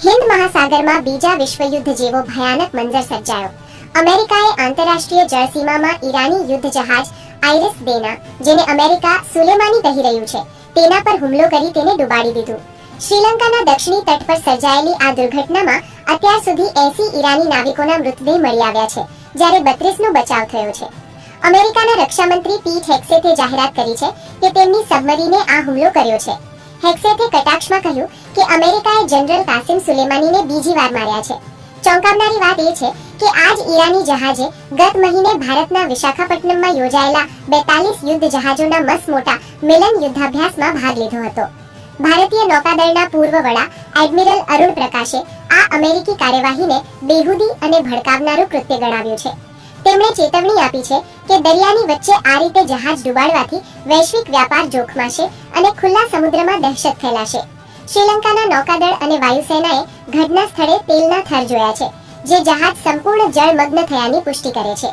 હિન્દ મહાસાગરમાં બીજા વિશ્વયુદ્ધ જેવો ભયાનક મંજર સર્જાયો. અમેરિકાએ આંતરરાષ્ટ્રીય જળસીમામાં ઈરાની યુદ્ધ જહાજ આઇરિસ બેના, જેને અમેરિકા સુલેમાની કહી રહ્યું છે, તેના પર હુમલો કરી તેને ડૂબાડી દીધું. શ્રીલંકાના દક્ષિણી તટ પર સર્જાયેલી આ દુર્ઘટનામાં અત્યાર સુધી 80 ઈરાની નાવિકોના મૃતદેહ મળી આવ્યા છે, જ્યારે 32નો બચાવ થયો છે. અમેરિકાના રક્ષામંત્રી પીટ હેક્સેથે જાહેરાત કરી છે કે તેમની સબમરીને આ હુમલો કર્યો છે. હેક્સેથે કટાક્ષમાં કહ્યું કે અમેરિકાએ જનરલ કાસિમ સુલેમાનીને બીજી વાર માર્યા છે. ચોંકાવનારી વાત એ છે કે આ જ ઈરાની જહાજે ગત મહિને ભારતના વિશાખાપટ્ટનમમાં યોજાયેલા 42 યુદ્ધ જહાજોના મસમોટા મિલન યુદ્ધાભ્યાસમાં ભાગ લીધો હતો. ભારતીય નૌકાદળના પૂર્વ વડા એડમિરલ અરુણ પ્રકાશે આ અમેરિકી કાર્યવાહીને બેહુદી અને ભડકાવનારું કૃત્ય ગણાવ્યું છે. તેમણે ચેતવણી આપી છે કે દરિયાની વચ્ચે આ રીતે જહાજ ડૂબાડવાથી વૈશ્વિક વ્યાપાર જોખમાશે અને ખુલ્લા સમુદ્રમાં દહેશત ફેલાશે. શ્રીલંકાના નૌકાદળ અને વાયુસેનાએ ઘટના સ્થળે તેલના થર જોયા છે, જે જહાજ સંપૂર્ણ જળમગ્ન થયાની પુષ્ટિ કરે છે.